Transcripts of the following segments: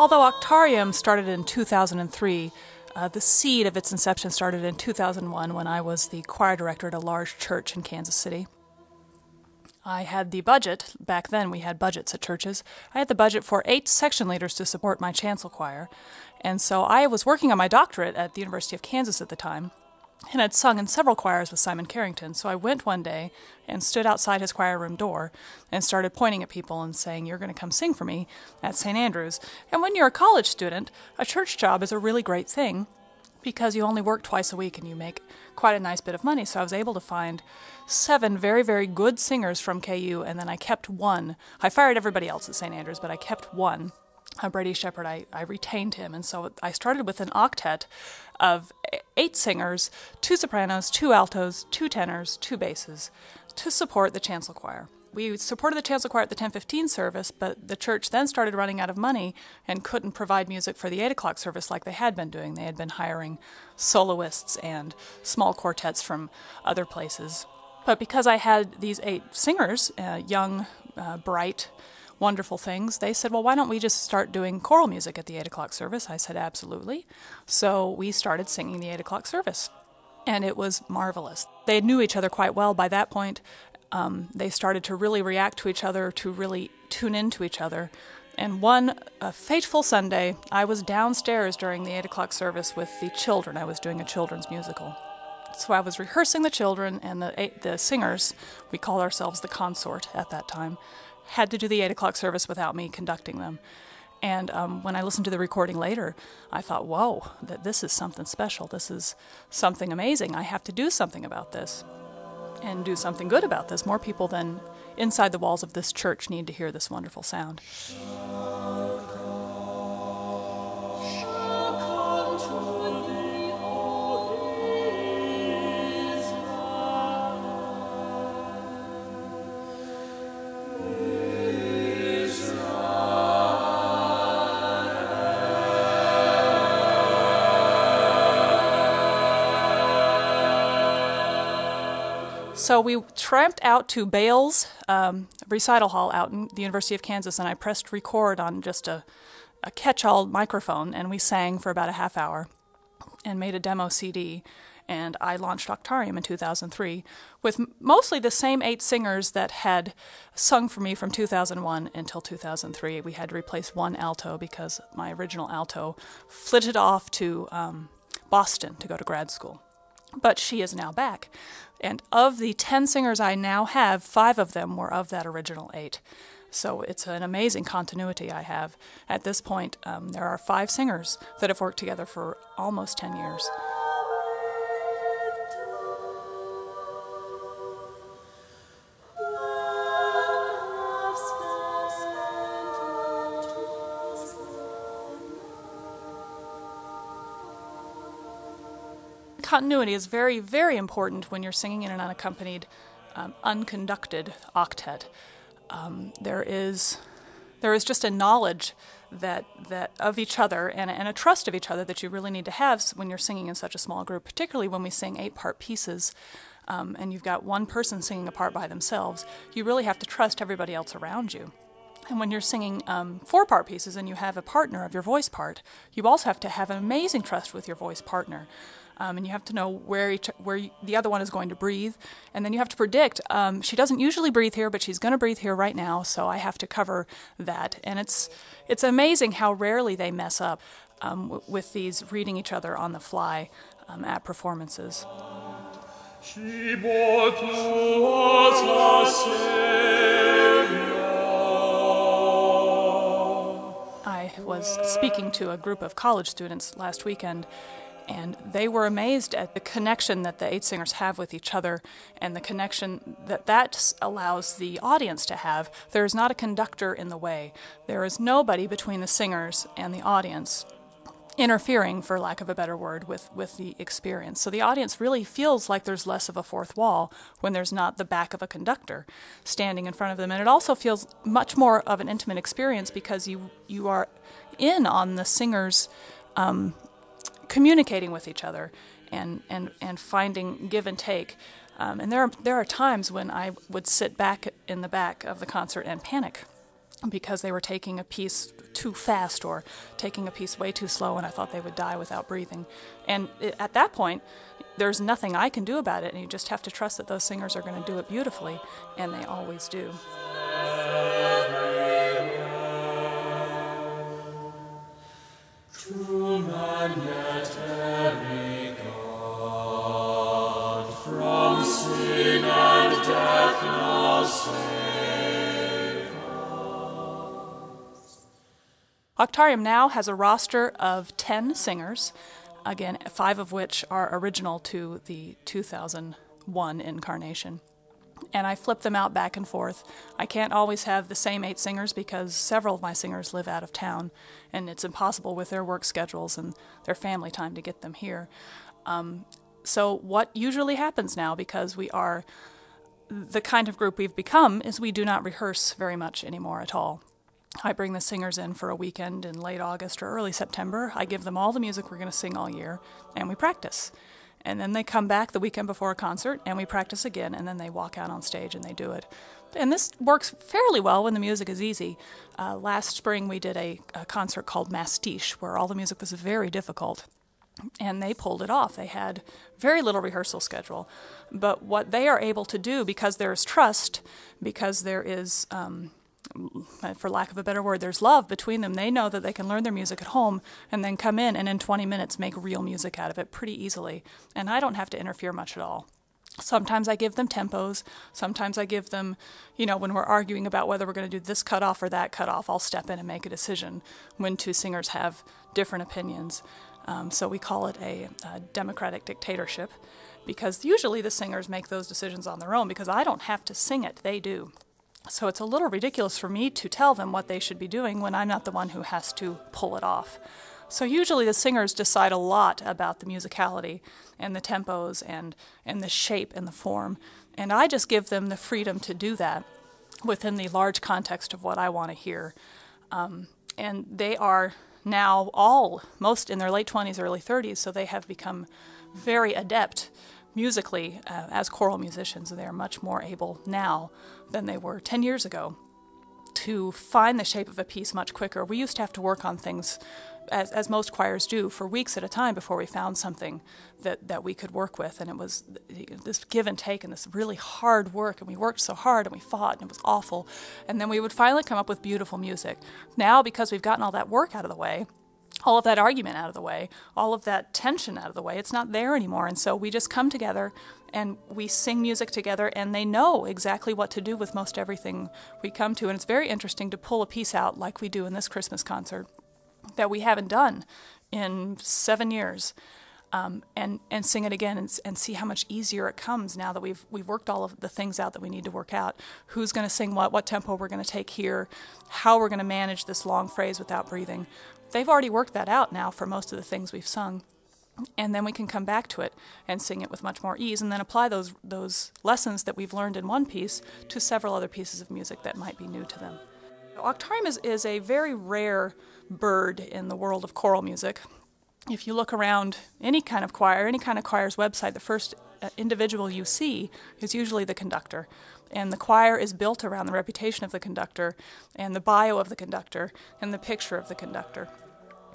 Although Octarium started in 2003, the seed of its inception started in 2001 when I was the choir director at a large church in Kansas City. I had the budget, back then we had budgets at churches, I had the budget for 8 section leaders to support my chancel choir. And so I was working on my doctorate at the University of Kansas at the time, and I'd sung in several choirs with Simon Carrington. So I went one day and stood outside his choir room door and started pointing at people and saying, "You're going to come sing for me at St. Andrews." And when you're a college student, a church job is a really great thing because you only work twice a week and you make quite a nice bit of money. So I was able to find 7 very, very good singers from KU, and then I kept one. I fired everybody else at St. Andrews, but I kept one. Brady Shepard, I retained him, and so I started with an octet of 8 singers, 2 sopranos, 2 altos, 2 tenors, 2 basses, to support the chancel choir. We supported the chancel choir at the 10:15 service, but the church then started running out of money and couldn't provide music for the 8 o'clock service like they had been doing. They had been hiring soloists and small quartets from other places. But because I had these 8 singers, young, bright, wonderful things, they said, "Well, why don't we just start doing choral music at the 8 o'clock service?" I said, "Absolutely." So we started singing the 8 o'clock service, and it was marvelous. They knew each other quite well by that point. They started to really react to each other, to really tune into each other. And one fateful Sunday, I was downstairs during the 8 o'clock service with the children. I was doing a children's musical. So I was rehearsing the children, and the singers, we called ourselves the consort at that time, had to do the 8 o'clock service without me conducting them. And when I listened to the recording later, I thought, whoa, this is something special. This is something amazing. I have to do something about this and do something good about this. More people than inside the walls of this church need to hear this wonderful sound. So we tramped out to Bales Recital Hall out in the University of Kansas, and I pressed record on just a catch-all microphone, and we sang for about a half hour and made a demo CD. And I launched Octarium in 2003 with mostly the same 8 singers that had sung for me from 2001 until 2003. We had to replace one alto because my original alto flitted off to Boston to go to grad school. But she is now back. And of the 10 singers I now have, 5 of them were of that original 8. So it's an amazing continuity I have. At this point, there are 5 singers that have worked together for almost 10 years. Continuity is very, very important when you're singing in an unaccompanied, unconducted octet. There is just a knowledge that of each other and a trust of each other that you really need to have when you're singing in such a small group, particularly when we sing 8-part pieces and you've got one person singing a part by themselves. You really have to trust everybody else around you. And when you're singing 4-part pieces and you have a partner of your voice part, you also have to have an amazing trust with your voice partner. And you have to know where the other one is going to breathe. And then you have to predict, she doesn't usually breathe here, but she's going to breathe here right now, so I have to cover that. And it's amazing how rarely they mess up with these reading each other on the fly at performances. I was speaking to a group of college students last weekend, and they were amazed at the connection that the 8 singers have with each other and the connection that allows the audience to have. There is not a conductor in the way. There is nobody between the singers and the audience interfering, for lack of a better word, with the experience. So the audience really feels like there's less of a fourth wall when there's not the back of a conductor standing in front of them. And it also feels much more of an intimate experience because you are in on the singers communicating with each other and finding give and take. And there are times when I would sit back in the back of the concert and panic because they were taking a piece too fast or taking a piece way too slow, and I thought they would die without breathing. And at that point, there's nothing I can do about it, and you just have to trust that those singers are going to do it beautifully, and they always do. From sin and death now save us. Octarium now has a roster of 10 singers, again, 5 of which are original to the 2001 incarnation. And I flip them out back and forth. I can't always have the same 8 singers because several of my singers live out of town, and it's impossible with their work schedules and their family time to get them here. So what usually happens now, because we are the kind of group we've become, is we do not rehearse very much anymore at all. I bring the singers in for a weekend in late August or early September. I give them all the music we're going to sing all year, and we practice. And then they come back the weekend before a concert, and we practice again, and then they walk out on stage and they do it. And this works fairly well when the music is easy. Last spring we did a concert called Mastiche, where all the music was very difficult. And they pulled it off. They had very little rehearsal schedule. But what they are able to do, because there is trust, because there is, for lack of a better word, there's love between them, they know that they can learn their music at home and then come in and in 20 minutes make real music out of it pretty easily. And I don't have to interfere much at all. Sometimes I give them tempos. Sometimes I give them, when we're arguing about whether we're going to do this cutoff or that cutoff, I'll step in and make a decision when 2 singers have different opinions. So we call it a democratic dictatorship, because usually the singers make those decisions on their own because I don't have to sing it, they do. So it's a little ridiculous for me to tell them what they should be doing when I'm not the one who has to pull it off. So usually the singers decide a lot about the musicality and the tempos and the shape and the form, and I just give them the freedom to do that within the large context of what I want to hear. And they are now most in their late 20s, early 30s, so they have become very adept musically as choral musicians. They are much more able now than they were 10 years ago to find the shape of a piece much quicker. We used to have to work on things, as most choirs do, for weeks at a time before we found something that we could work with, and it was this give and take and this really hard work, and we worked so hard and we fought and it was awful, and then we would finally come up with beautiful music. Now, because we've gotten all that work out of the way, all of that argument out of the way, all of that tension out of the way, it's not there anymore, and so we just come together and we sing music together, and they know exactly what to do with most everything we come to, and it's very interesting to pull a piece out like we do in this Christmas concert that we haven't done in 7 years, and sing it again and see how much easier it comes now that we've worked all of the things out that we need to work out. Who's going to sing what tempo we're going to take here, how we're going to manage this long phrase without breathing. They've already worked that out now for most of the things we've sung. And then we can come back to it and sing it with much more ease, and then apply those lessons that we've learned in one piece to several other pieces of music that might be new to them. Octarium is a very rare bird in the world of choral music. If you look around any kind of choir's website, the first individual you see is usually the conductor. And the choir is built around the reputation of the conductor and the bio of the conductor and the picture of the conductor.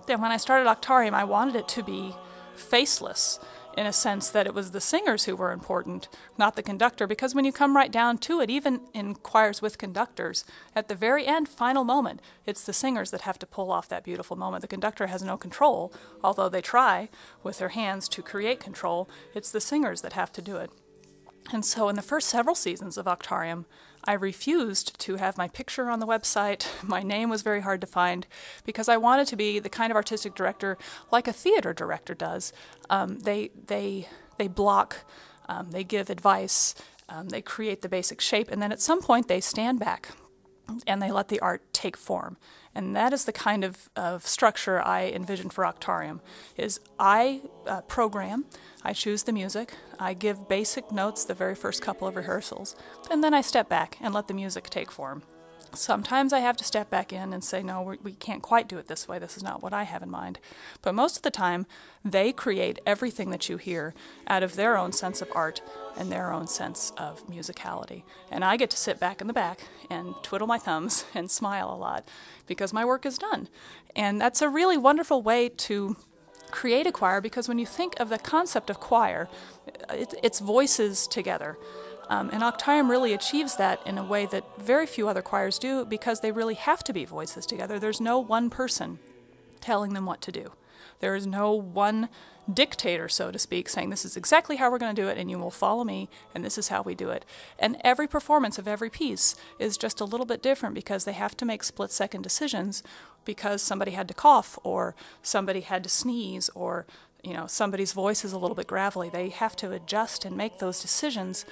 Then when I started Octarium, I wanted it to be faceless, in a sense that it was the singers who were important, not the conductor, because when you come right down to it, even in choirs with conductors, at the very end, final moment, it's the singers that have to pull off that beautiful moment. The conductor has no control, although they try with their hands to create control. It's the singers that have to do it. And so in the first several seasons of Octarium, I refused to have my picture on the website. My name was very hard to find because I wanted to be the kind of artistic director like a theater director does. They block, they give advice, they create the basic shape, and then at some point they stand back and they let the art take form. And that is the kind of structure I envision for Octarium, is I program, I choose the music, I give basic notes the very first couple of rehearsals, and then I step back and let the music take form. Sometimes I have to step back in and say, no, we can't quite do it this way. This is not what I have in mind. But most of the time, they create everything that you hear out of their own sense of art and their own sense of musicality. And I get to sit back in the back and twiddle my thumbs and smile a lot because my work is done. And that's a really wonderful way to create a choir, because when you think of the concept of choir, it's voices together. And Octarium really achieves that in a way that very few other choirs do, because they really have to be voices together. There's no one person telling them what to do. There is no one dictator, so to speak, saying this is exactly how we're going to do it and you will follow me and this is how we do it. And every performance of every piece is just a little bit different, because they have to make split-second decisions because somebody had to cough or somebody had to sneeze, or somebody's voice is a little bit gravelly. They have to adjust and make those decisions.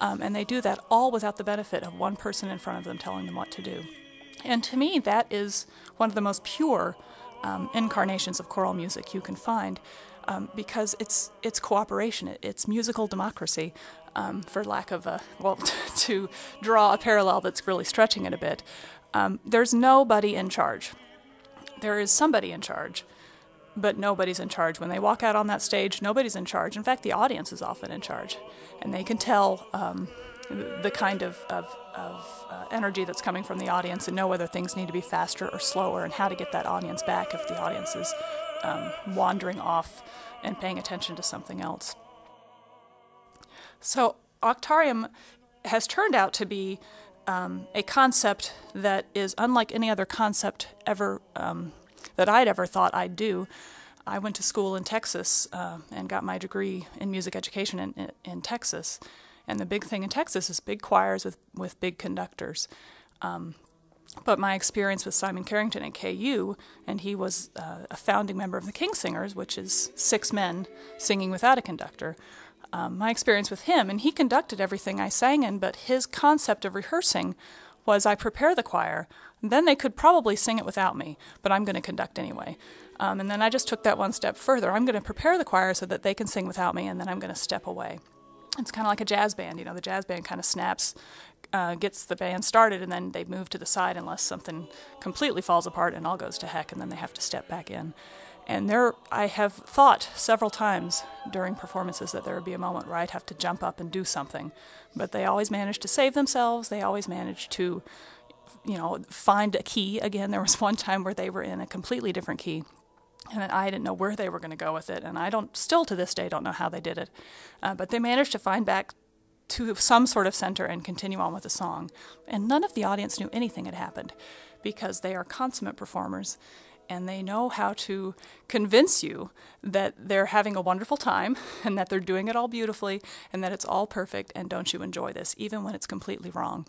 And they do that all without the benefit of one person in front of them telling them what to do. And to me, that is one of the most pure incarnations of choral music you can find, because it's cooperation. It's musical democracy, for lack of to draw a parallel that's really stretching it a bit. There's nobody in charge. There is somebody in charge, but nobody's in charge. When they walk out on that stage, nobody's in charge. In fact, the audience is often in charge. And they can tell the kind of energy that's coming from the audience and know whether things need to be faster or slower and how to get that audience back if the audience is wandering off and paying attention to something else. So Octarium has turned out to be a concept that is unlike any other concept ever that I'd ever thought I'd do. I went to school in Texas and got my degree in music education in Texas. And the big thing in Texas is big choirs with big conductors. But my experience with Simon Carrington at KU, and he was a founding member of the King Singers, which is 6 men singing without a conductor. My experience with him, and he conducted everything I sang in, but his concept of rehearsing was I prepare the choir, then they could probably sing it without me, but I'm going to conduct anyway. And then I just took that one step further. I'm going to prepare the choir so that they can sing without me, and then I'm going to step away. It's kind of like a jazz band. The jazz band kind of snaps, gets the band started, and then they move to the side unless something completely falls apart and all goes to heck, and then they have to step back in. And I have thought several times during performances that there would be a moment where I'd have to jump up and do something. But they always manage to save themselves. They always manage to, find a key. Again, there was one time where they were in a completely different key, and I didn't know where they were going to go with it. And I still to this day don't know how they did it. But they managed to find back to some sort of center and continue on with the song. And none of the audience knew anything had happened, because they are consummate performers. And they know how to convince you that they're having a wonderful time and that they're doing it all beautifully and that it's all perfect and don't you enjoy this, even when it's completely wrong.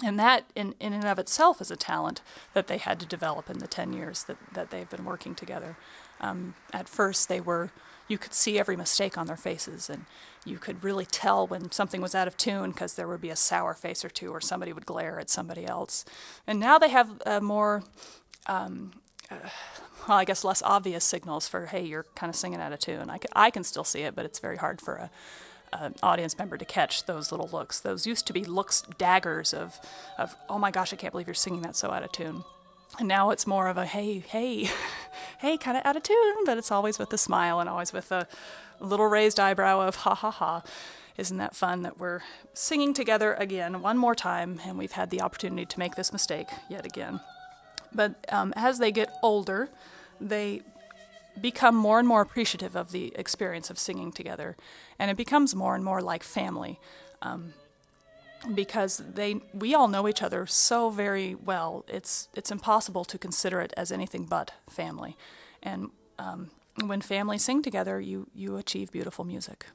And that in and of itself is a talent that they had to develop in the 10 years that they've been working together. At first you could see every mistake on their faces, and you could really tell when something was out of tune because there would be a sour face or two, or somebody would glare at somebody else. And now they have more... I guess less obvious signals for, hey, you're kind of singing out of tune. I can still see it, but it's very hard for an audience member to catch those little looks. Those used to be looks, daggers of, oh my gosh, I can't believe you're singing that so out of tune. And now it's more of a, hey, kind of out of tune, but it's always with a smile and always with a little raised eyebrow of, ha, ha, ha. Isn't that fun that we're singing together again one more time, and we've had the opportunity to make this mistake yet again. But as they get older, they become more and more appreciative of the experience of singing together, and it becomes more and more like family, because we all know each other so very well. It's impossible to consider it as anything but family, and when families sing together, you achieve beautiful music.